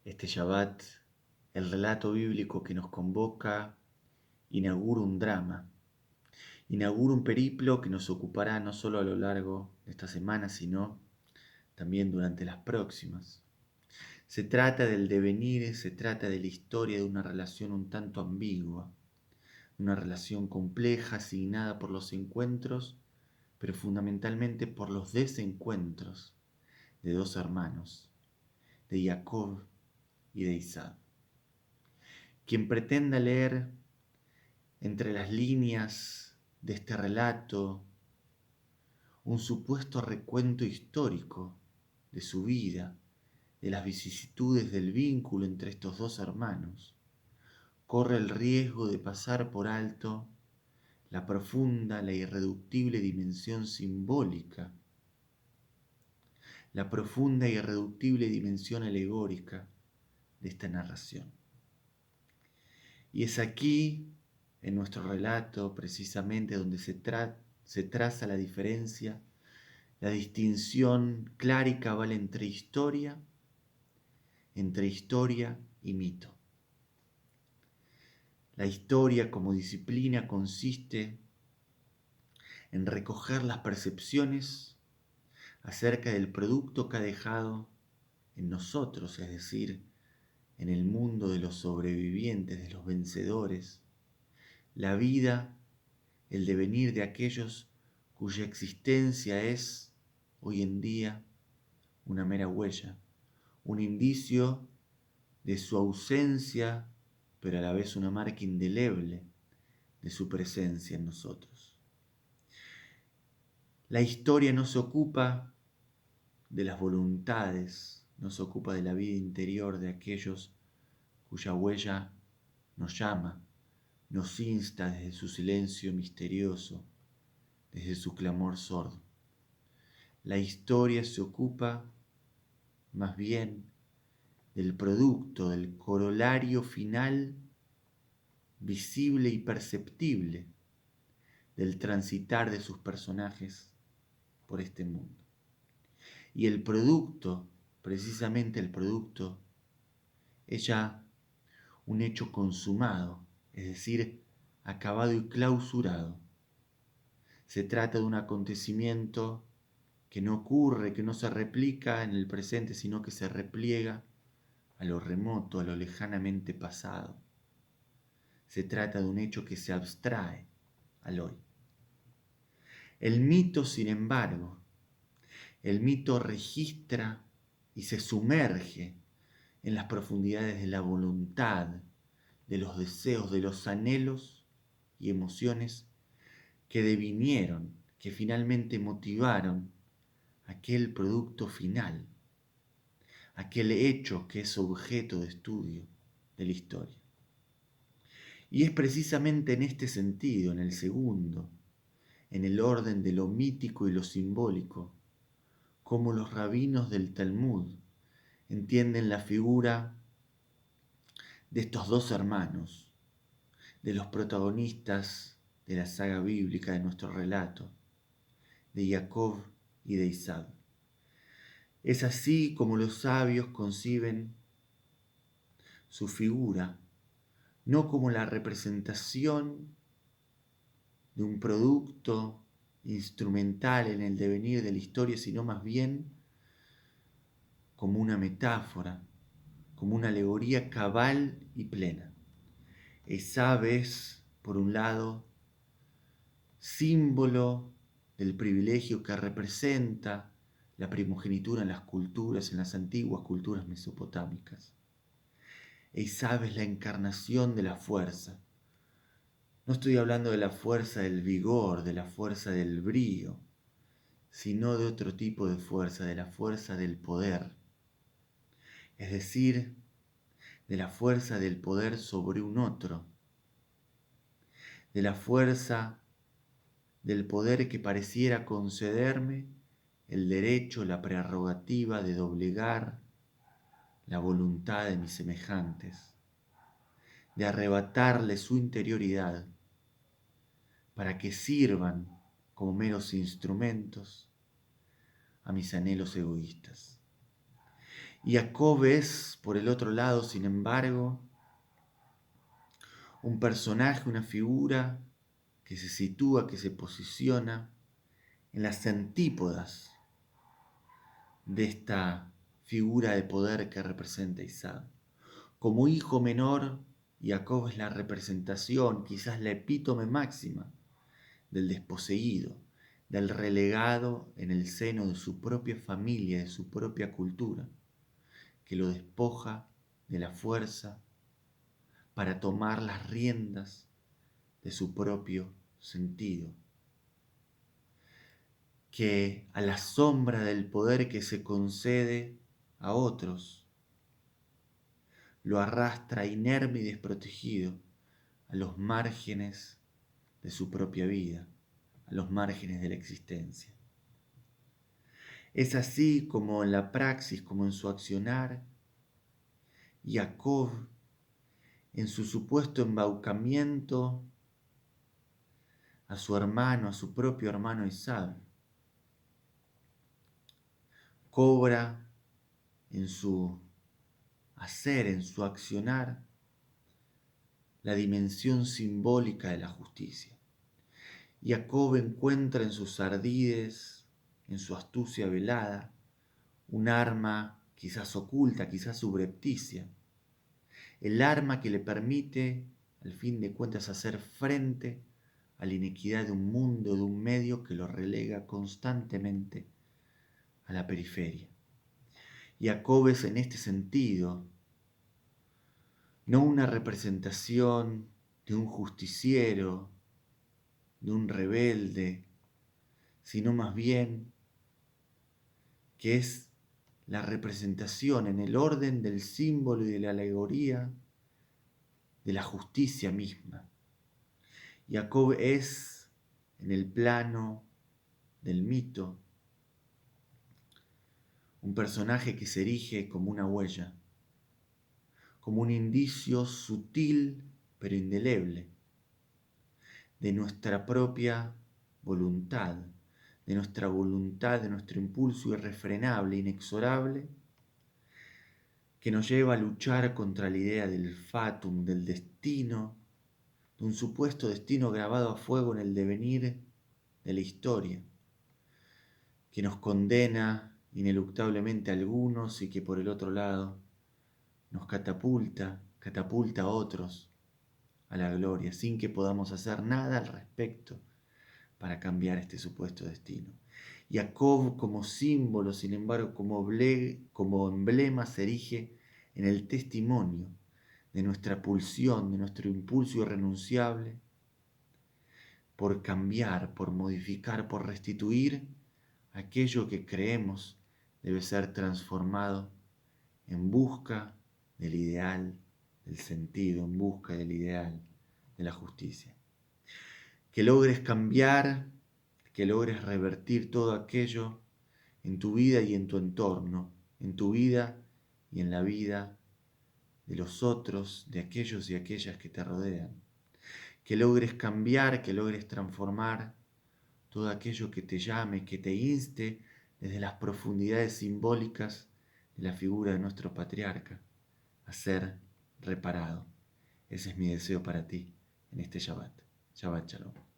Este Shabbat, el relato bíblico que nos convoca, inaugura un drama, inaugura un periplo que nos ocupará no solo a lo largo de esta semana, sino también durante las próximas. Se trata del devenir, se trata de la historia de una relación un tanto ambigua, una relación compleja, asignada por los encuentros, pero fundamentalmente por los desencuentros de dos hermanos, de Jacob y de Isaac. Quien pretenda leer entre las líneas de este relato un supuesto recuento histórico de su vida, de las vicisitudes del vínculo entre estos dos hermanos, corre el riesgo de pasar por alto la profunda, la irreductible dimensión simbólica, la profunda e irreductible dimensión alegórica de esta narración. Y es aquí, en nuestro relato, precisamente donde se traza la diferencia, la distinción clara y cabal entre historia y mito. La historia como disciplina consiste en recoger las percepciones acerca del producto que ha dejado en nosotros, es decir, en el mundo de los sobrevivientes, de los vencedores, la vida, el devenir de aquellos cuya existencia es hoy en día una mera huella, un indicio de su ausencia, pero a la vez una marca indeleble de su presencia en nosotros. La historia no se ocupa de las voluntades, no se ocupa de la vida interior de aquellos cuya huella nos llama, nos insta desde su silencio misterioso, desde su clamor sordo. La historia se ocupa más bien del producto, del corolario final visible y perceptible del transitar de sus personajes por este mundo. Y el producto, precisamente el producto, es ya un hecho consumado, es decir, acabado y clausurado. Se trata de un acontecimiento que no ocurre, que no se replica en el presente, sino que se repliega a lo remoto, a lo lejanamente pasado. Se trata de un hecho que se abstrae al hoy. El mito, sin embargo, el mito registra y se sumerge en las profundidades de la voluntad, de los deseos, de los anhelos y emociones que devinieron, que finalmente motivaron aquel producto final, aquel hecho que es objeto de estudio de la historia. Y es precisamente en este sentido, en el segundo, en el orden de lo mítico y lo simbólico, como los rabinos del Talmud entienden la figura de estos dos hermanos, de los protagonistas de la saga bíblica de nuestro relato, de Jacob y de Isaac. Es así como los sabios conciben su figura, no como la representación de un producto instrumental en el devenir de la historia, sino más bien como una metáfora, como una alegoría cabal y plena. Esa es, por un lado, símbolo del privilegio que representa la primogenitura en las culturas, en las antiguas culturas mesopotámicas. Esaú es la encarnación de la fuerza. No estoy hablando de la fuerza del vigor, de la fuerza del brío, sino de otro tipo de fuerza, de la fuerza del poder. Es decir, de la fuerza del poder sobre un otro, de la fuerza del poder que pareciera concederme el derecho, la prerrogativa de doblegar la voluntad de mis semejantes, de arrebatarle su interioridad para que sirvan como meros instrumentos a mis anhelos egoístas. Y Jacob es, por el otro lado, sin embargo, un personaje, una figura que se sitúa, que se posiciona en las antípodas de esta figura de poder que representa Isaac. Como hijo menor, Jacob es la representación, quizás la epítome máxima del desposeído, del relegado en el seno de su propia familia, de su propia cultura, que lo despoja de la fuerza para tomar las riendas de su propio sentido, que a la sombra del poder que se concede a otros, lo arrastra inerme y desprotegido a los márgenes de su propia vida, a los márgenes de la existencia. Es así como en la praxis, como en su accionar, Jacob, en su supuesto embaucamiento a su hermano, a su propio hermano Isaac, cobra en su hacer, en su accionar, la dimensión simbólica de la justicia. Jacob encuentra en sus ardides, en su astucia velada, un arma quizás oculta, quizás subrepticia, el arma que le permite, al fin de cuentas, hacer frente a la inequidad de un mundo, de un medio que lo relega constantemente a la periferia. Jacob es en este sentido no una representación de un justiciero, de un rebelde, sino más bien que es la representación en el orden del símbolo y de la alegoría de la justicia misma. Jacob es, en el plano del mito, un personaje que se erige como una huella, como un indicio sutil pero indeleble de nuestra propia voluntad, de nuestra voluntad, de nuestro impulso irrefrenable, inexorable, que nos lleva a luchar contra la idea del fatum, del destino, de un supuesto destino grabado a fuego en el devenir de la historia, que nos condena ineluctablemente a algunos y que por el otro lado nos catapulta a otros a la gloria, sin que podamos hacer nada al respecto para cambiar este supuesto destino. Jacob como símbolo, sin embargo, como emblema se erige en el testimonio de nuestra pulsión, de nuestro impulso irrenunciable por cambiar, por modificar, por restituir aquello que creemos debe ser transformado en busca del ideal, del sentido, en busca del ideal de la justicia. Que logres cambiar, que logres revertir todo aquello en tu vida y en tu entorno, en tu vida y en la vida de los otros, de aquellos y aquellas que te rodean. Que logres cambiar, que logres transformar todo aquello que te llame, que te inste desde las profundidades simbólicas de la figura de nuestro patriarca a ser reparado. Ese es mi deseo para ti en este Shabbat. Shabbat Shalom.